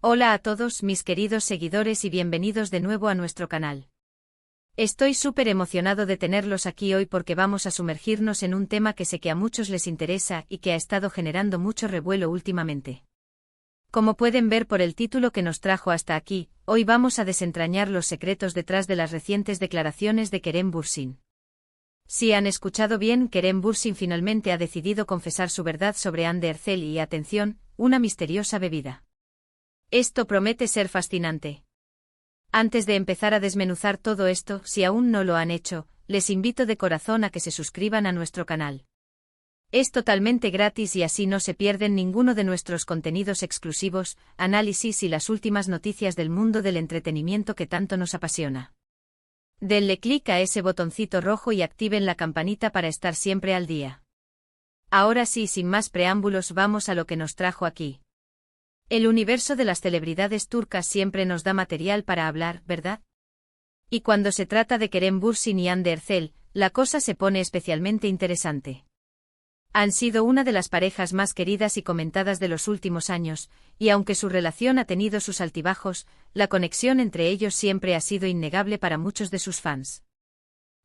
Hola a todos mis queridos seguidores y bienvenidos de nuevo a nuestro canal. Estoy súper emocionado de tenerlos aquí hoy porque vamos a sumergirnos en un tema que sé que a muchos les interesa y que ha estado generando mucho revuelo últimamente. Como pueden ver por el título que nos trajo hasta aquí, hoy vamos a desentrañar los secretos detrás de las recientes declaraciones de Kerem Bürsin. Si han escuchado bien, Kerem Bürsin finalmente ha decidido confesar su verdad sobre Hande Erçel y, atención, una misteriosa bebida. Esto promete ser fascinante. Antes de empezar a desmenuzar todo esto, si aún no lo han hecho, les invito de corazón a que se suscriban a nuestro canal. Es totalmente gratis y así no se pierden ninguno de nuestros contenidos exclusivos, análisis y las últimas noticias del mundo del entretenimiento que tanto nos apasiona. Denle clic a ese botoncito rojo y activen la campanita para estar siempre al día. Ahora sí, sin más preámbulos, vamos a lo que nos trajo aquí. El universo de las celebridades turcas siempre nos da material para hablar, ¿verdad? Y cuando se trata de Kerem Bürsin y Hande Erçel, la cosa se pone especialmente interesante. Han sido una de las parejas más queridas y comentadas de los últimos años, y aunque su relación ha tenido sus altibajos, la conexión entre ellos siempre ha sido innegable para muchos de sus fans.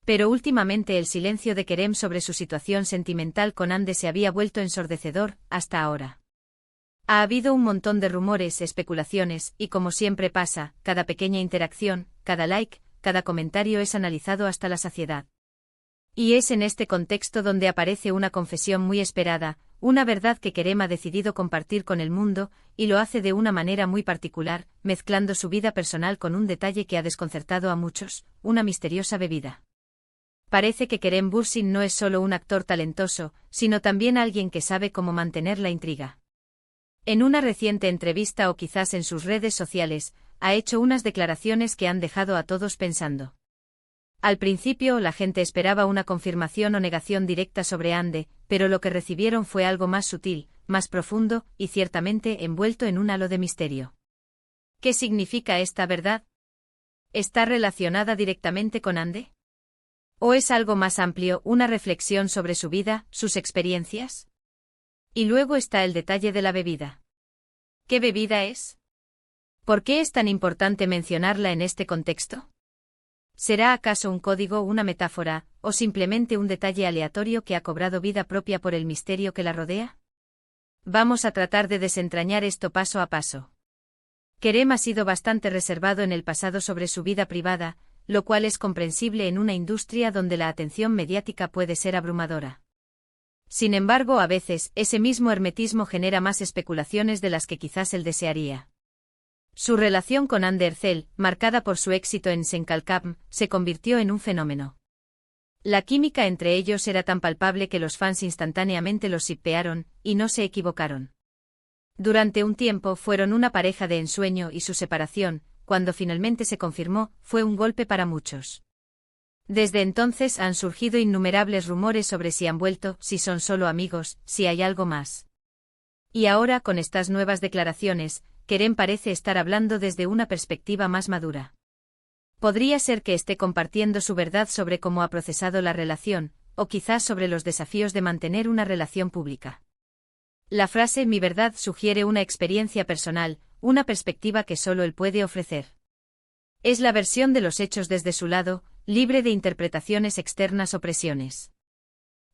Pero últimamente el silencio de Kerem sobre su situación sentimental con Hande se había vuelto ensordecedor, hasta ahora. Ha habido un montón de rumores, especulaciones, y como siempre pasa, cada pequeña interacción, cada like, cada comentario es analizado hasta la saciedad. Y es en este contexto donde aparece una confesión muy esperada, una verdad que Kerem ha decidido compartir con el mundo, y lo hace de una manera muy particular, mezclando su vida personal con un detalle que ha desconcertado a muchos, una misteriosa bebida. Parece que Kerem Bürsin no es solo un actor talentoso, sino también alguien que sabe cómo mantener la intriga. En una reciente entrevista o quizás en sus redes sociales, ha hecho unas declaraciones que han dejado a todos pensando. Al principio la gente esperaba una confirmación o negación directa sobre Hande, pero lo que recibieron fue algo más sutil, más profundo, y ciertamente envuelto en un halo de misterio. ¿Qué significa esta verdad? ¿Está relacionada directamente con Hande? ¿O es algo más amplio, una reflexión sobre su vida, sus experiencias? Y luego está el detalle de la bebida. ¿Qué bebida es? ¿Por qué es tan importante mencionarla en este contexto? ¿Será acaso un código, una metáfora, o simplemente un detalle aleatorio que ha cobrado vida propia por el misterio que la rodea? Vamos a tratar de desentrañar esto paso a paso. Kerem ha sido bastante reservado en el pasado sobre su vida privada, lo cual es comprensible en una industria donde la atención mediática puede ser abrumadora. Sin embargo, a veces, ese mismo hermetismo genera más especulaciones de las que quizás él desearía. Su relación con Hande Erçel, marcada por su éxito en Sen Kalkam, se convirtió en un fenómeno. La química entre ellos era tan palpable que los fans instantáneamente los shippearon, y no se equivocaron. Durante un tiempo fueron una pareja de ensueño y su separación, cuando finalmente se confirmó, fue un golpe para muchos. Desde entonces han surgido innumerables rumores sobre si han vuelto, si son solo amigos, si hay algo más. Y ahora, con estas nuevas declaraciones, Kerem parece estar hablando desde una perspectiva más madura. Podría ser que esté compartiendo su verdad sobre cómo ha procesado la relación, o quizás sobre los desafíos de mantener una relación pública. La frase "mi verdad" sugiere una experiencia personal, una perspectiva que solo él puede ofrecer. Es la versión de los hechos desde su lado, libre de interpretaciones externas o presiones.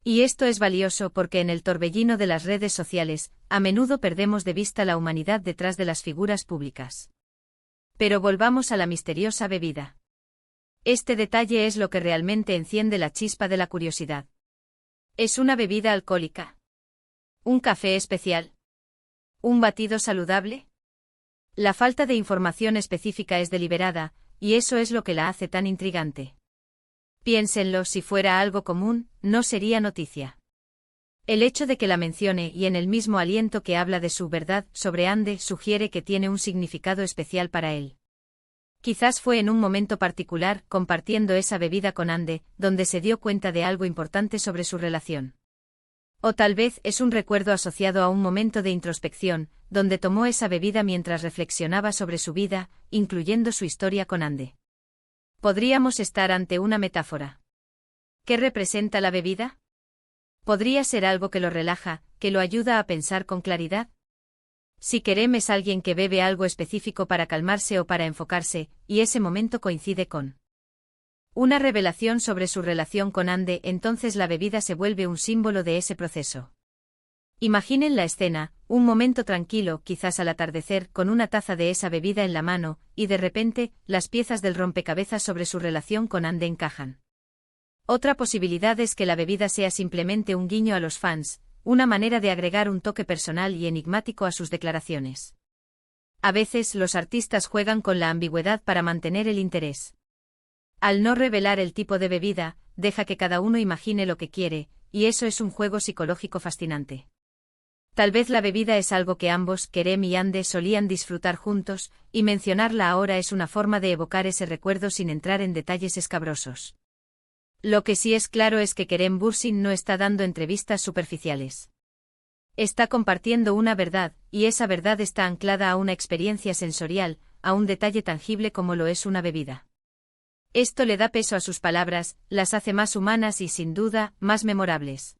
Y esto es valioso porque en el torbellino de las redes sociales, a menudo perdemos de vista la humanidad detrás de las figuras públicas. Pero volvamos a la misteriosa bebida. Este detalle es lo que realmente enciende la chispa de la curiosidad. ¿Es una bebida alcohólica? ¿Un café especial? ¿Un batido saludable? La falta de información específica es deliberada, y eso es lo que la hace tan intrigante. Piénsenlo, si fuera algo común, no sería noticia. El hecho de que la mencione y en el mismo aliento que habla de su verdad sobre Hande sugiere que tiene un significado especial para él. Quizás fue en un momento particular, compartiendo esa bebida con Hande, donde se dio cuenta de algo importante sobre su relación. O tal vez es un recuerdo asociado a un momento de introspección, donde tomó esa bebida mientras reflexionaba sobre su vida, incluyendo su historia con Hande. ¿Podríamos estar ante una metáfora? ¿Qué representa la bebida? ¿Podría ser algo que lo relaja, que lo ayuda a pensar con claridad? Si Kerem es alguien que bebe algo específico para calmarse o para enfocarse, y ese momento coincide con una revelación sobre su relación con Ande, entonces la bebida se vuelve un símbolo de ese proceso. Imaginen la escena, un momento tranquilo, quizás al atardecer, con una taza de esa bebida en la mano, y de repente, las piezas del rompecabezas sobre su relación con Ande encajan. Otra posibilidad es que la bebida sea simplemente un guiño a los fans, una manera de agregar un toque personal y enigmático a sus declaraciones. A veces los artistas juegan con la ambigüedad para mantener el interés. Al no revelar el tipo de bebida, deja que cada uno imagine lo que quiere, y eso es un juego psicológico fascinante. Tal vez la bebida es algo que ambos, Kerem y Ande, solían disfrutar juntos, y mencionarla ahora es una forma de evocar ese recuerdo sin entrar en detalles escabrosos. Lo que sí es claro es que Kerem Bürsin no está dando entrevistas superficiales. Está compartiendo una verdad, y esa verdad está anclada a una experiencia sensorial, a un detalle tangible como lo es una bebida. Esto le da peso a sus palabras, las hace más humanas y, sin duda, más memorables.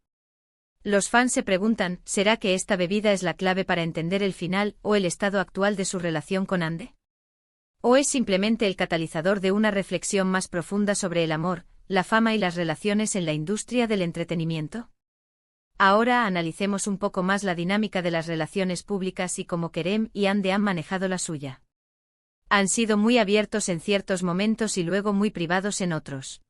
Los fans se preguntan, ¿será que esta bebida es la clave para entender el final o el estado actual de su relación con Ande? ¿O es simplemente el catalizador de una reflexión más profunda sobre el amor, la fama y las relaciones en la industria del entretenimiento? Ahora analicemos un poco más la dinámica de las relaciones públicas y cómo Kerem y Ande han manejado la suya. Han sido muy abiertos en ciertos momentos y luego muy privados en otros.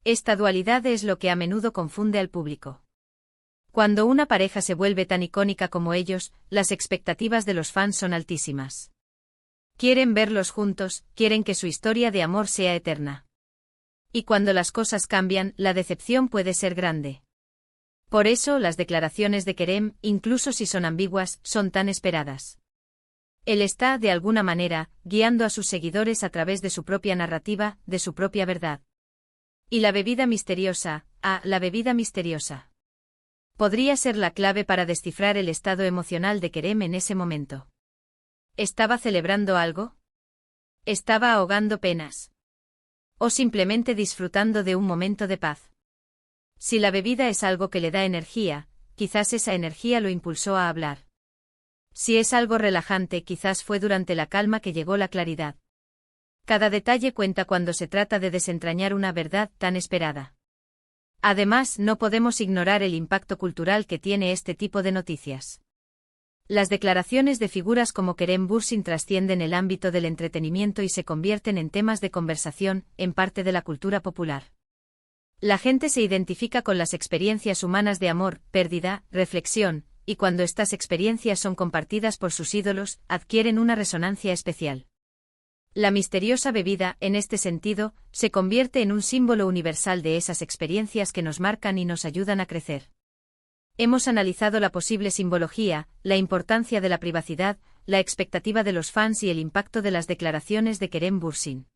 Esta dualidad es lo que a menudo confunde al público. Cuando una pareja se vuelve tan icónica como ellos, las expectativas de los fans son altísimas. Quieren verlos juntos, quieren que su historia de amor sea eterna. Y cuando las cosas cambian, la decepción puede ser grande. Por eso las declaraciones de Kerem, incluso si son ambiguas, son tan esperadas. Él está, de alguna manera, guiando a sus seguidores a través de su propia narrativa, de su propia verdad. Y la bebida misteriosa, la bebida misteriosa. Podría ser la clave para descifrar el estado emocional de Kerem en ese momento. ¿Estaba celebrando algo? ¿Estaba ahogando penas? ¿O simplemente disfrutando de un momento de paz? Si la bebida es algo que le da energía, quizás esa energía lo impulsó a hablar. Si es algo relajante, quizás fue durante la calma que llegó la claridad. Cada detalle cuenta cuando se trata de desentrañar una verdad tan esperada. Además, no podemos ignorar el impacto cultural que tiene este tipo de noticias. Las declaraciones de figuras como Kerem Bürsin trascienden el ámbito del entretenimiento y se convierten en temas de conversación, en parte de la cultura popular. La gente se identifica con las experiencias humanas de amor, pérdida, reflexión, y cuando estas experiencias son compartidas por sus ídolos, adquieren una resonancia especial. La misteriosa bebida, en este sentido, se convierte en un símbolo universal de esas experiencias que nos marcan y nos ayudan a crecer. Hemos analizado la posible simbología, la importancia de la privacidad, la expectativa de los fans y el impacto de las declaraciones de Kerem Bürsin.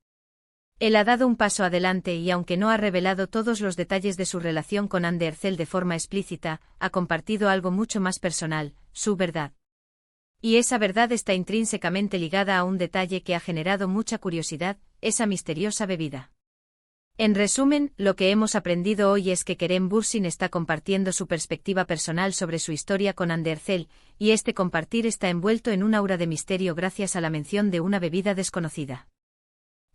Él ha dado un paso adelante y aunque no ha revelado todos los detalles de su relación con Hande Erçel de forma explícita, ha compartido algo mucho más personal, su verdad. Y esa verdad está intrínsecamente ligada a un detalle que ha generado mucha curiosidad, esa misteriosa bebida. En resumen, lo que hemos aprendido hoy es que Kerem Bürsin está compartiendo su perspectiva personal sobre su historia con Hande Erçel, y este compartir está envuelto en un aura de misterio gracias a la mención de una bebida desconocida.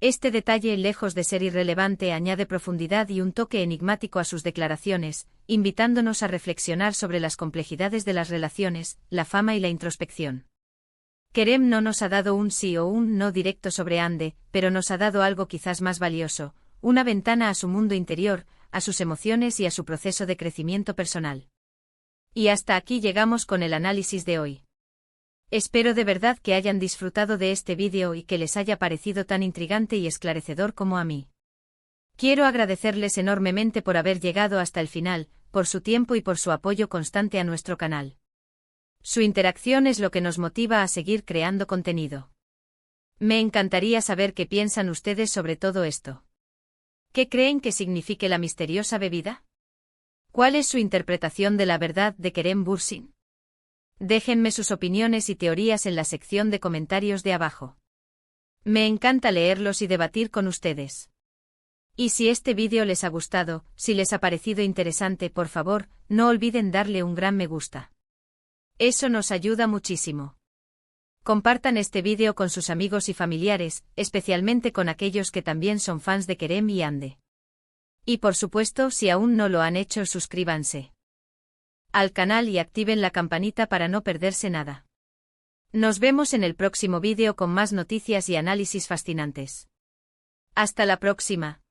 Este detalle, lejos de ser irrelevante, añade profundidad y un toque enigmático a sus declaraciones, invitándonos a reflexionar sobre las complejidades de las relaciones, la fama y la introspección. Kerem no nos ha dado un sí o un no directo sobre Hande, pero nos ha dado algo quizás más valioso, una ventana a su mundo interior, a sus emociones y a su proceso de crecimiento personal. Y hasta aquí llegamos con el análisis de hoy. Espero de verdad que hayan disfrutado de este vídeo y que les haya parecido tan intrigante y esclarecedor como a mí. Quiero agradecerles enormemente por haber llegado hasta el final, por su tiempo y por su apoyo constante a nuestro canal. Su interacción es lo que nos motiva a seguir creando contenido. Me encantaría saber qué piensan ustedes sobre todo esto. ¿Qué creen que signifique la misteriosa bebida? ¿Cuál es su interpretación de la verdad de Kerem Bürsin? Déjenme sus opiniones y teorías en la sección de comentarios de abajo. Me encanta leerlos y debatir con ustedes. Y si este vídeo les ha gustado, si les ha parecido interesante, por favor, no olviden darle un gran me gusta. Eso nos ayuda muchísimo. Compartan este vídeo con sus amigos y familiares, especialmente con aquellos que también son fans de Kerem y Hande. Y por supuesto, si aún no lo han hecho, suscríbanse al canal y activen la campanita para no perderse nada. Nos vemos en el próximo vídeo con más noticias y análisis fascinantes. Hasta la próxima.